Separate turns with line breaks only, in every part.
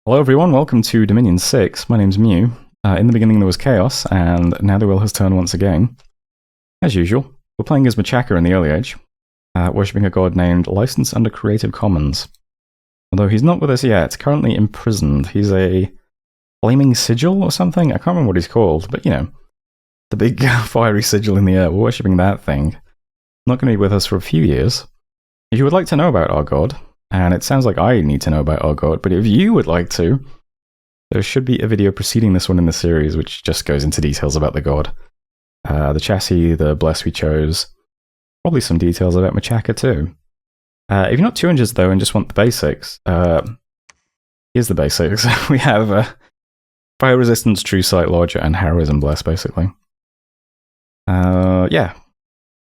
Hello everyone, welcome to Dominion 6. My name's Mew. In the beginning there was chaos, and now the wheel has turned once again. As usual, we're playing as Machaka in the early age, worshipping a god named Licensed under Creative Commons. Although he's not with us yet, currently imprisoned. He's a flaming sigil or something? I can't remember what he's called, but you know, the big fiery sigil in the air. We're worshipping that thing. Not going to be with us for a few years. If you would like to know about our god, and it sounds like I need to know about our god, but if you would like to, there should be a video preceding this one in the series which just goes into details about the god. The chassis, the bless we chose, probably some details about Machaka too. If you're not too interested though and just want the basics, here's the basics. We have Fire Resistance, True Sight, Lodger, and Heroism Bless basically. Yeah,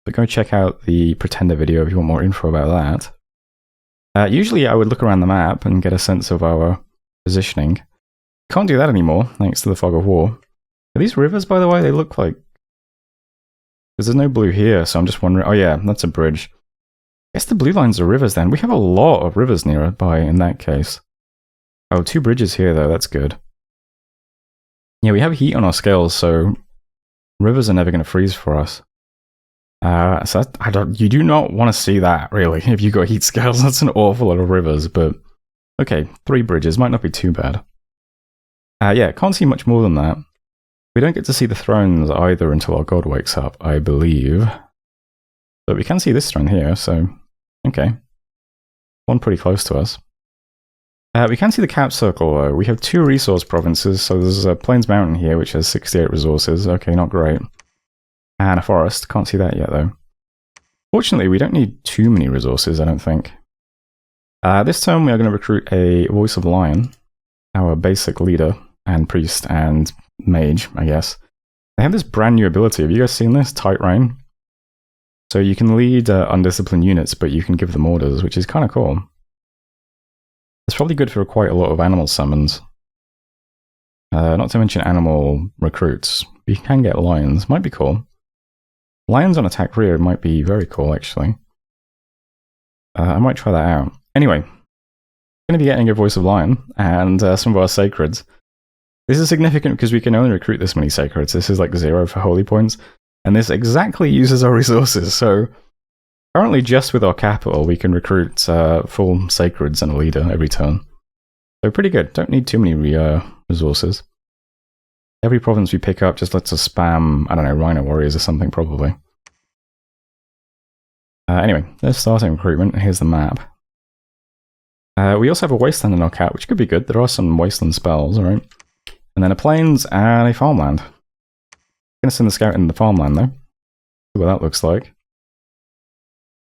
but go check out the Pretender video if you want more info about that. Usually I would look around the map and get a sense of our positioning. Can't do that anymore, thanks to the Fog of War. Are these rivers, by the way? They look like... Because there's no blue here, so I'm just wondering... Oh yeah, that's a bridge. I guess the blue lines are rivers then. We have a lot of rivers nearby in that case. Oh, 2 bridges here though, that's good. Yeah, we have heat on our scales, so rivers are never going to freeze for us. So you do not want to see that, really, if you got heat scales. That's an awful lot of rivers, but okay, 3 bridges might not be too bad. Yeah, can't see much more than that. We don't get to see the thrones either until our god wakes up, I believe. But we can see this throne here, so okay. One pretty close to us. We can see the cap circle, though. We have 2 resource provinces, so there's a Plains Mountain here, which has 68 resources. Okay, not great. And a forest. Can't see that yet, though. Fortunately, we don't need too many resources, I don't think. This turn, we are going to recruit a Voice of Lion, our basic leader, and priest, and mage, I guess. They have this brand new ability. Have you guys seen this? Tight Rein. So you can lead undisciplined units, but you can give them orders, which is kind of cool. It's probably good for quite a lot of animal summons. Not to mention animal recruits. You can get lions. Might be cool. Lions on attack rear might be very cool, actually. I might try that out. Anyway, going to be getting a Voice of Lion and some of our sacreds. This is significant because we can only recruit this many sacreds. This is like 0 for holy points, and this exactly uses our resources. So currently, just with our capital, we can recruit full sacreds and a leader every turn. So pretty good. Don't need too many resources. Every province we pick up just lets us spam, I don't know, Rhino Warriors or something, probably. Anyway, there's starting recruitment. Here's the map. We also have a Wasteland in our cap, which could be good. There are some Wasteland spells, alright? And then a Plains and a Farmland. I'm going to send the scout in the Farmland, though. See what that looks like.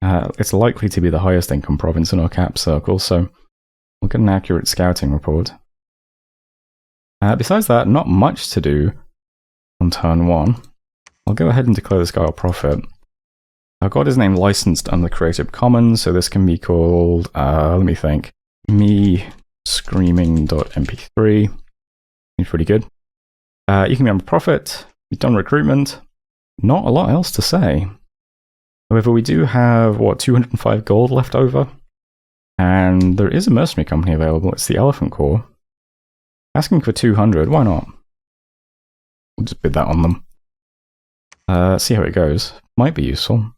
It's likely to be the highest income province in our cap circle, so we'll get an accurate scouting report. Besides that, not much to do on turn 1. I'll go ahead and declare this guy a prophet. Our god is named Licensed under Creative Commons, so this can be called, let me think, me screaming.mp3. Seems pretty good. You can be a prophet, you've done recruitment, not a lot else to say. However, we do have, 205 gold left over? And there is a mercenary company available, it's the Elephant Corps. Asking for 200, why not? We'll just bid that on them. See how it goes. Might be useful.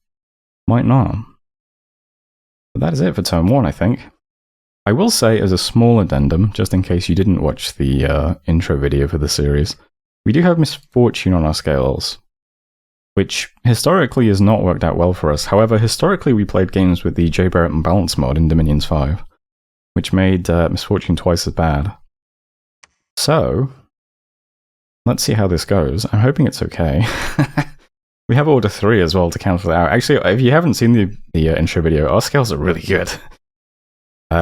Might not. But that is it for turn 1, I think. I will say, as a small addendum, just in case you didn't watch the intro video for the series, we do have misfortune on our scales, which historically has not worked out well for us. However, historically we played games with the J. Barrett and Balance mod in Dominions 5, which made misfortune twice as bad. So, let's see how this goes. I'm hoping it's okay. We have Order 3 as well to cancel it out. Actually, if you haven't seen the intro video, our scales are really good.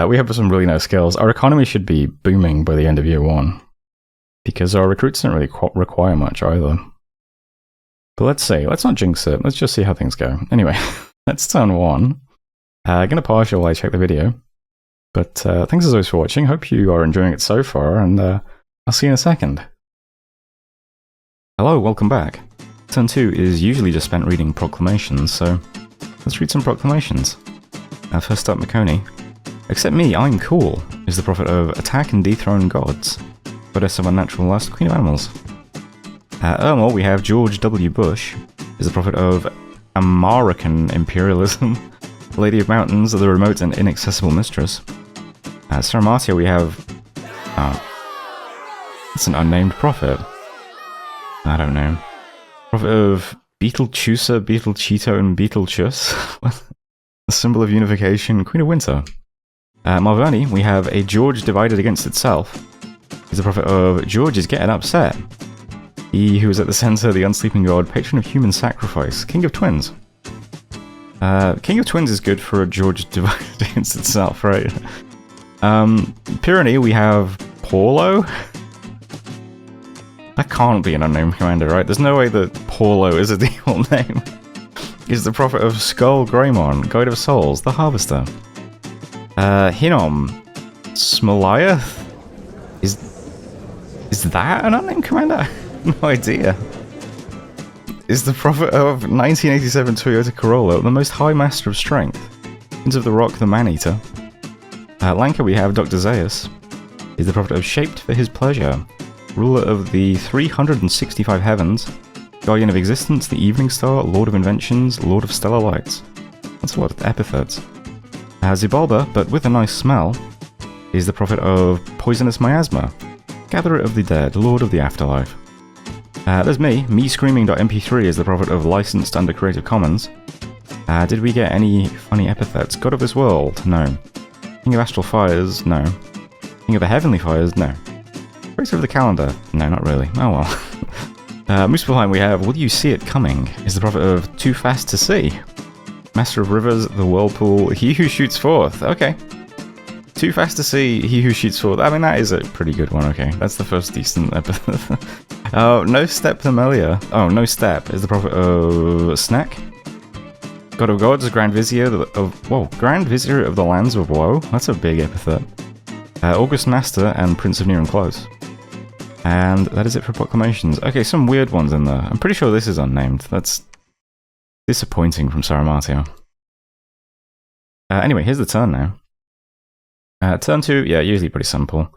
We have some really nice skills. Our economy should be booming by the end of year 1, because our recruits don't really require much either. But let's see. Let's not jinx it. Let's just see how things go. Anyway, that's turn 1. I'm going to pause while I check the video. But thanks as always for watching. Hope you are enjoying it so far, and I'll see you in a second. Hello, welcome back. Turn 2 is usually just spent reading Proclamations, so let's read some Proclamations. First up, Makoni. Except me, I'm cool, is the prophet of attack and dethrone gods. Goddess of unnatural lust, queen of animals. Ermor, we have George W. Bush, is the prophet of American imperialism. Lady of Mountains, the remote and inaccessible mistress. Saramatia, we have... it's an unnamed prophet. I don't know. Prophet of Beetlejuice, Beetlecheeto, and Beetlejuice. The symbol of unification, Queen of Winter. Malvern, we have a George divided against itself. He's the prophet of George is getting upset. He who is at the center, the unsleeping god, patron of human sacrifice, King of Twins. King of Twins is good for a George divided against itself, right? Pyrenees, we have Paulo. That can't be an unnamed commander, right? There's no way that Paulo is a default name. He's the prophet of Skull Greymon, Guide of Souls, the Harvester. Hinnom, Smoliath? Is that an unnamed commander? No idea. Is the prophet of 1987 Toyota Corolla, the most high master of strength. Winds of the Rock, the Man-Eater. Lanka, we have Dr. Zaius. Is the prophet of Shaped for His Pleasure. Ruler of the 365 heavens. Guardian of Existence, the Evening Star, Lord of Inventions, Lord of Stellar Lights. That's a lot of epithets. Xibalba, but with a nice smell, is the prophet of Poisonous Miasma. Gatherer of the Dead, Lord of the Afterlife. There's me screaming.mp3 is the prophet of Licensed under Creative Commons. Did we get any funny epithets? God of this world? No. King of Astral Fires? No. King of the Heavenly Fires? No. Creator of the Calendar? No, not really. Oh well. Muspelheim, we have Will You See It Coming? Is the prophet of Too Fast to See. Master of Rivers, the Whirlpool, He Who Shoots Forth. Okay. Too Fast to See, He Who Shoots Forth. I mean, that is a pretty good one, okay. That's the first decent epithet. Oh, No Step Familiar. Oh, No Step is the prophet of Snack. God of Gods, Grand Vizier of... Whoa, Grand Vizier of the Lands of Woe? That's a big epithet. August Master and Prince of Near and Close. And that is it for Proclamations. Okay, some weird ones in there. I'm pretty sure this is unnamed. That's disappointing from Saramatia. Anyway, here's the turn now. Turn 2, yeah, usually pretty simple.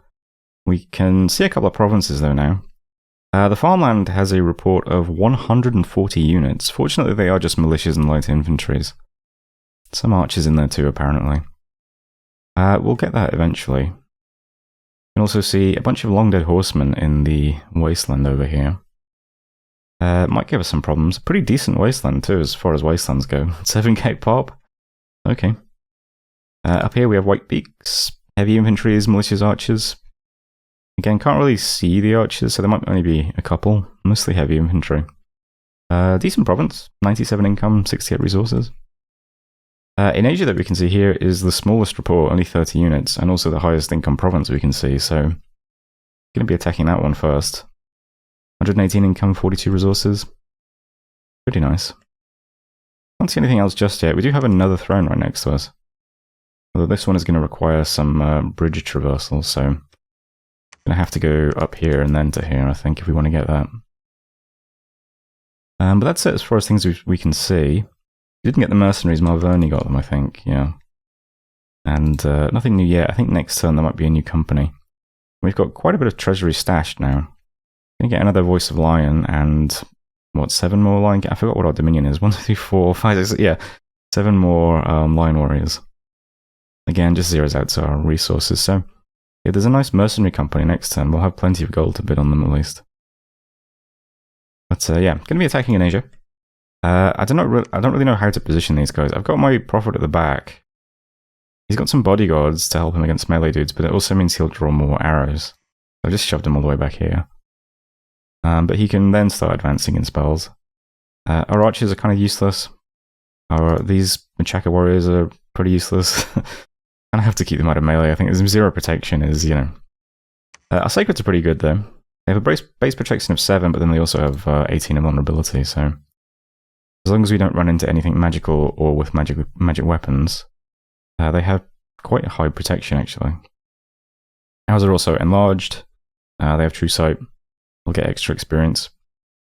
We can see a couple of provinces though now. The farmland has a report of 140 units. Fortunately, they are just militias and light infantries. Some archers in there too, apparently. We'll get that eventually. You can also see a bunch of long-dead horsemen in the wasteland over here. Might give us some problems. Pretty decent wasteland too, as far as wastelands go. 7k pop. Okay. Up here we have White Peaks, heavy infantry, militias, archers. Again, can't really see the archers, so there might only be a couple. Mostly heavy infantry. Decent province. 97 income, 68 resources. In Asia that we can see here is the smallest report, only 30 units, and also the highest income province we can see, so going to be attacking that one first. 118 income, 42 resources. Pretty nice. Can't see anything else just yet. We do have another throne right next to us. Although this one is going to require some bridge traversal, so I'm going to have to go up here and then to here, I think, if we want to get that. But that's it as far as things we can see. We didn't get the mercenaries, Malvern got them, I think, yeah. And nothing new yet. I think next turn there might be a new company. We've got quite a bit of treasury stashed now. Gonna get another Voice of Lion and, what, 7 more Lion? I forgot what our Dominion is. 1, 2, 3, 4, 5, 6, yeah. 7 more Lion Warriors. Again, just zeroes out to our resources. So, yeah, there's a nice mercenary company next turn. We'll have plenty of gold to bid on them at least. But yeah, gonna be attacking in Asia. I don't really know how to position these guys. I've got my prophet at the back. He's got some bodyguards to help him against melee dudes, but it also means he'll draw more arrows. I just shoved him all the way back here. But he can then start advancing in spells. Our archers are kind of useless. These Machaka warriors are pretty useless. I have to keep them out of melee. I think 0 protection is, you know. Our sacreds are pretty good though. They have a base protection of 7, but then they also have 18 of vulnerability, so as long as we don't run into anything magical or with magic weapons, they have quite a high protection actually. Ours are also enlarged. They have true sight. We'll get extra experience.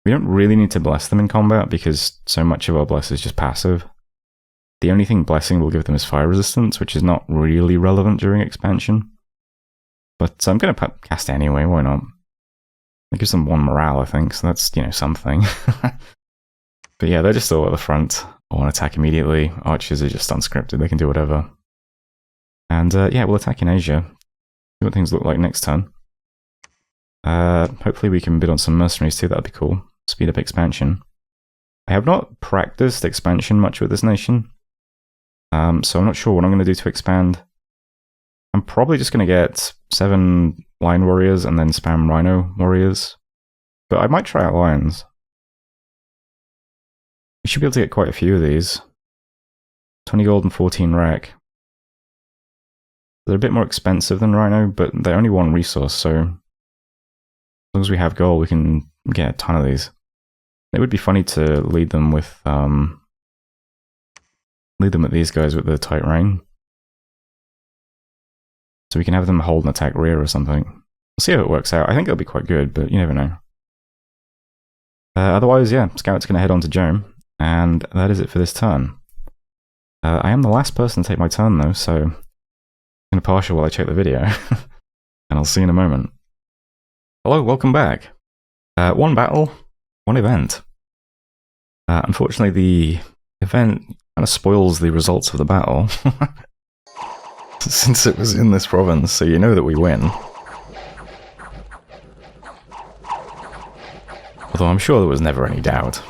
We don't really need to bless them in combat because so much of our bless is just passive. The only thing Blessing will give them is fire resistance, which is not really relevant during expansion. But I'm going to cast it anyway, why not? It gives them 1 morale, I think, so that's, you know, something. But yeah, they're just all at the front. I want to attack immediately. Archers are just unscripted, they can do whatever. And yeah, we'll attack in Asia. See what things look like next turn. Hopefully we can bid on some mercenaries too, that'd be cool. Speed up expansion. I have not practiced expansion much with this nation. So I'm not sure what I'm going to do to expand. I'm probably just going to get 7 Lion Warriors and then spam Rhino Warriors. But I might try out Lions. We should be able to get quite a few of these. 20 gold and 14 rec. They're a bit more expensive than Rhino, but they're only 1 resource, so as long as we have gold, we can get a ton of these. It would be funny to lead them with lead them at these guys with the tight rain. So we can have them hold and attack rear or something. We'll see how it works out. I think it'll be quite good, but you never know. Otherwise, yeah, Scout's going to head on to Jome, and that is it for this turn. I am the last person to take my turn though, so I'm going to partial while I check the video. And I'll see you in a moment. Hello, welcome back. 1 battle, 1 event. Unfortunately, the event kind of spoils the results of the battle. Since it was in this province, so you know that we win. Although I'm sure there was never any doubt.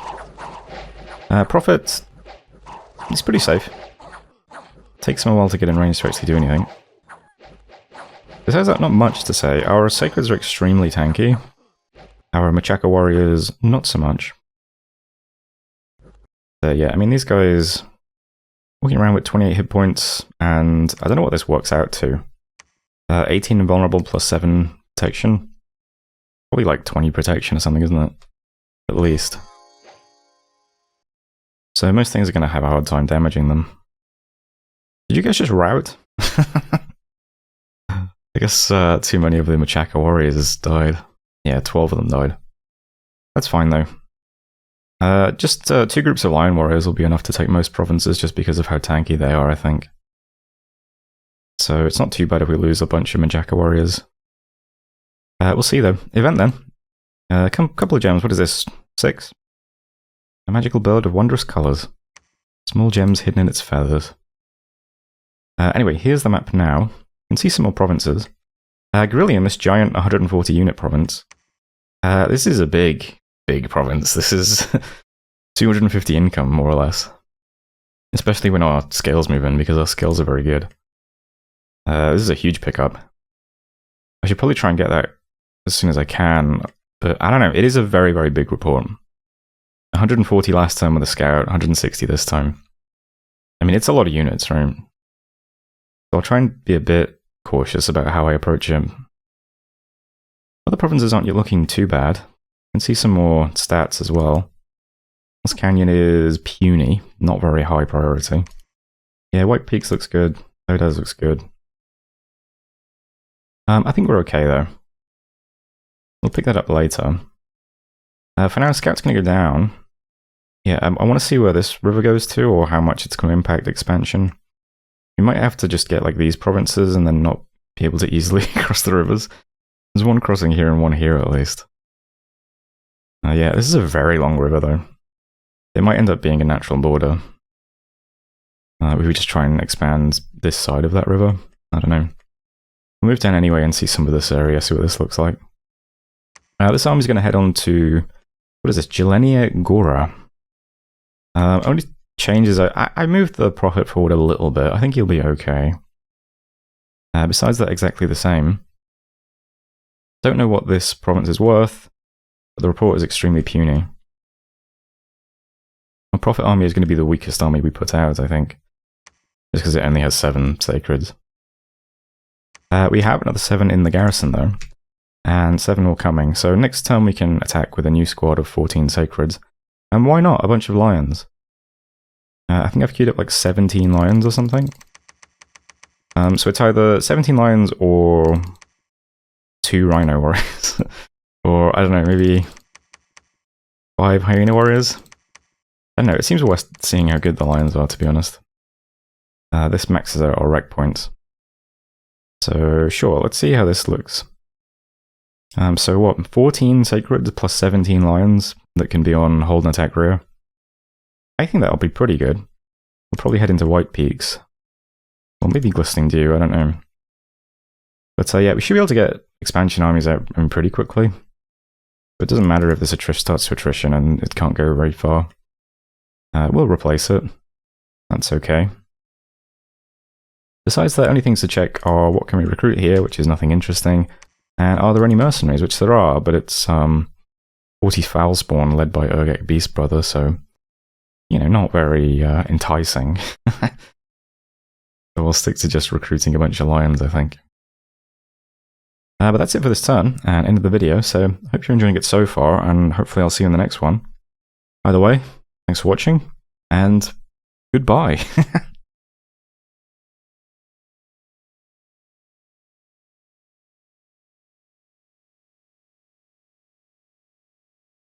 Prophet, he's pretty safe. Takes him a while to get in range to actually do anything. Besides that, not much to say. Our Sacreds are extremely tanky. Our Machaka warriors, not so much. Yeah, I mean, these guys walking around with 28 hit points, and I don't know what this works out to. 18 invulnerable plus 7 protection. Probably like 20 protection or something, isn't it? At least. So most things are going to have a hard time damaging them. Did you guys just rout? I guess too many of the Machaka warriors died. Yeah, 12 of them died. That's fine though. Just 2 groups of Lion Warriors will be enough to take most provinces just because of how tanky they are, I think. So it's not too bad if we lose a bunch of Machaka Warriors. We'll see though. Event then. Couple of gems. What is this? 6? A magical bird of wondrous colours. Small gems hidden in its feathers. Anyway, here's the map now. You can see some more provinces. Grillium, this giant 140 unit province. This is a big province. This is 250 income, more or less. Especially when our scales move in, because our scales are very good. This is a huge pickup. I should probably try and get that as soon as I can, but I don't know, it is a very, very big report. 140 last time with a scout, 160 this time. I mean, it's a lot of units, right? So I'll try and be a bit cautious about how I approach it. Other provinces aren't yet looking too bad. You can see some more stats as well. This Canyon is puny, not very high priority. Yeah, White Peaks looks good. Odas looks good. I think we're okay though. We'll pick that up later. For now, Scout's going to go down. Yeah, I want to see where this river goes to, or how much it's going to impact expansion. We might have to just get like these provinces and then not be able to easily cross the rivers. There's one crossing here and one here at least. Yeah, this is a very long river though. It might end up being a natural border. We would just try and expand this side of that river. I don't know. We'll move down anyway and see some of this area, see what this looks like. This army's going to head on to, what is this, Jelenia Gora. Only changes, I moved the Prophet forward a little bit. I think he'll be okay. Besides that, exactly the same. Don't know what this province is worth, but the report is extremely puny. Our Prophet army is going to be the weakest army we put out, I think. Just because it only has 7 sacreds. We have another 7 in the garrison though. And 7 more coming, so next turn we can attack with a new squad of 14 sacreds. And why not? A bunch of lions. I think I've queued up like 17 lions or something. So it's either 17 lions or 2 rhino warriors. Or, I don't know, maybe 5 hyena warriors? I don't know, it seems worth seeing how good the lions are, to be honest. This maxes out our rec points. So sure, let's see how this looks. So what, 14 sacreds plus 17 lions that can be on hold and attack rear? I think that'll be pretty good. We'll probably head into White Peaks. Or maybe Glistening Dew, I don't know. But yeah, we should be able to get expansion armies out pretty quickly. But it doesn't matter if this starts to attrition and it can't go very far. We'll replace it. That's okay. Besides that, only things to check are what can we recruit here, which is nothing interesting, and are there any mercenaries, which there are, but it's 40 Foulspawn led by Urgek Beast Brother, so, you know, not very enticing. So we'll stick to just recruiting a bunch of lions, I think. But that's it for this turn, and end of the video, so hope you're enjoying it so far, and hopefully I'll see you in the next one. Either way, thanks for watching, and goodbye.